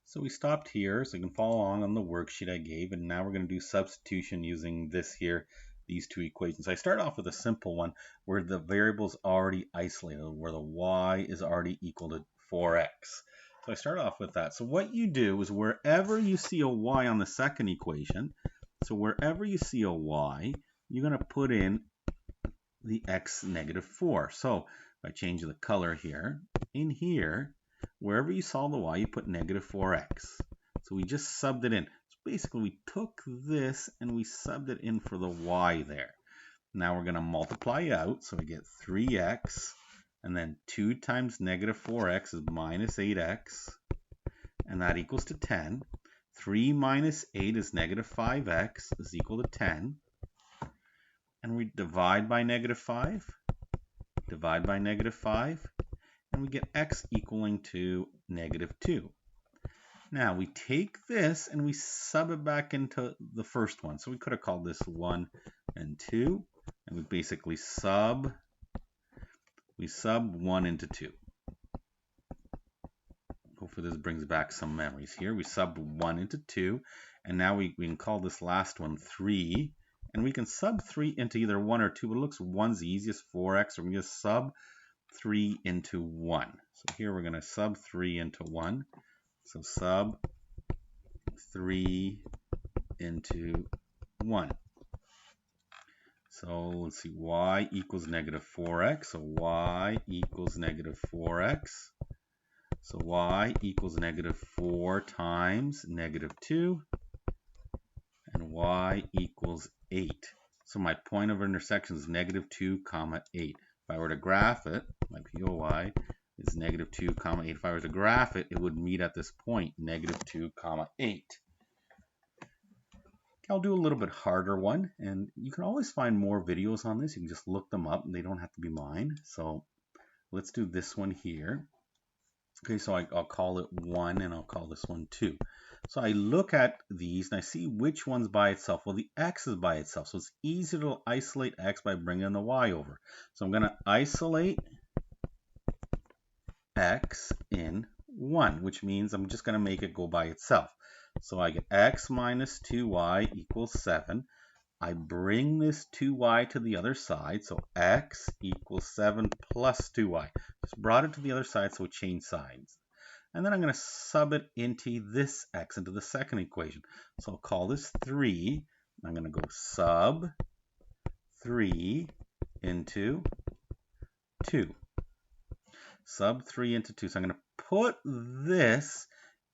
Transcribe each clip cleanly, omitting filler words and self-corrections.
So we stopped here so you can follow along on the worksheet I gave, and now we're going to do substitution using this here, these two equations. I start off with a simple one where the variable is already isolated, where the y is already equal to 4x. So I start off with that. So what you do is wherever you see a y on the second equation, so wherever you see a y, you're going to put in the x negative 4. So if I change the color here, in here, wherever you saw the y, you put negative 4x. So we just subbed it in. So basically, we took this and we subbed it in for the y there. Now we're going to multiply out. So we get 3x, and then 2 times negative 4x is minus 8x, and that equals to 10. 3 minus 8 is negative 5x is equal to 10. And we divide by negative 5, divide by negative 5, and we get x equaling to negative 2. Now we take this and we sub it back into the first one. So we could have called this 1 and 2, and we basically sub 1 into 2. Hopefully this brings back some memories here. We subbed 1 into 2, and now we can call this last one 3. And we can sub 3 into either 1 or 2, but it looks 1's the easiest, 4x, so we're going to sub 3 into 1. So here we're going to sub 3 into 1. So sub 3 into 1. So let's see, y equals negative 4x. So y equals negative 4x. So y equals negative 4 times negative 2. And y equals 8. So my point of intersection is negative 2, 8. If I were to graph it, my POI is negative 2, 8. If I were to graph it, it would meet at this point, negative 2, 8. I'll do a little bit harder one, and you can always find more videos on this. You can just look them up, and they don't have to be mine. So let's do this one here. Okay, so I'll call it 1, and I'll call this one 2. So I look at these, and I see which one's by itself. Well, the x is by itself, so it's easy to isolate x by bringing the y over. So I'm going to isolate x in 1, which means I'm just going to make it go by itself. So I get x minus 2y equals 7. I bring this 2y to the other side, so x equals 7 plus 2y. Just brought it to the other side, so it changed sides. And then I'm going to sub it into this x, into the second equation. So I'll call this 3. I'm going to go sub 3 into 2. Sub 3 into 2. So I'm going to put this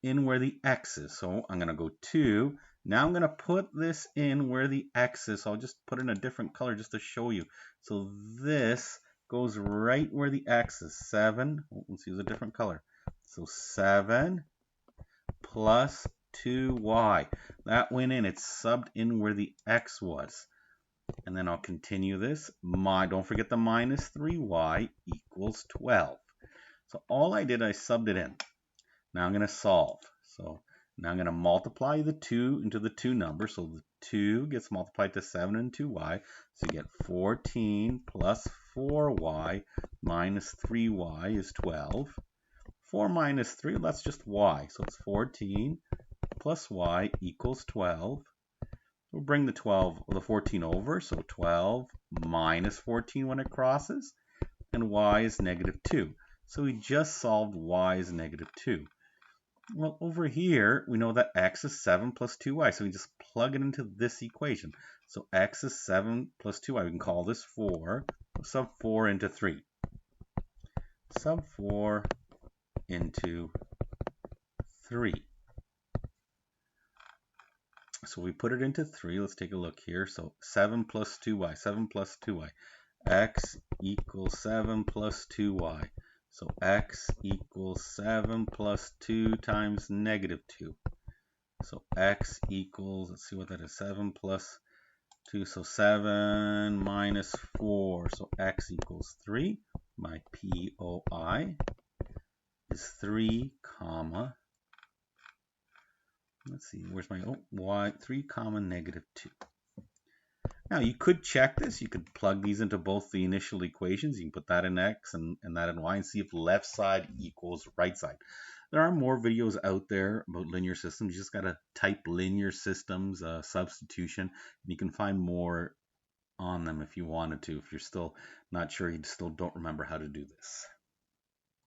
in where the x is. So I'm going to go 2. Now I'm going to put this in where the x is. So I'll just put it in a different color just to show you. So this goes right where the x is. 7. Let's use a different color. So 7 plus 2y. That went in. It's subbed in where the x was. And then I'll continue this. Don't forget the minus 3y equals 12. So all I did, I subbed it in. Now I'm going to solve. So now I'm going to multiply the 2 into the 2 numbers. So the 2 gets multiplied to 7 and 2y. So you get 14 plus 4y minus 3y is 12. 4 minus 3, that's just y. So it's 14 plus y equals 12. We'll bring the 14 over. So 12 minus 14 when it crosses. And y is negative 2. So we just solved y is negative 2. Well, over here, we know that x is 7 plus 2y, so we just plug it into this equation. So x is 7 plus 2y. We can call this 4. Sub 4 into 3. Sub 4 into 3. So we put it into 3. Let's take a look here. So 7 plus 2y. 7 plus 2y. X equals 7 plus 2y. So x equals 7 plus 2 times negative 2. So x equals, let's see what that is, 7 plus 2. So 7 minus 4. So x equals 3. My POI is 3, comma. Let's see, where's my, y, 3 comma negative 2. Now you could check this. You could plug these into both the initial equations. You can put that in x and that in y and see if left side equals right side. There are more videos out there about linear systems. You just got to type linear systems, substitution, and you can find more on them if you wanted to. If you're still not sure, you still don't remember how to do this.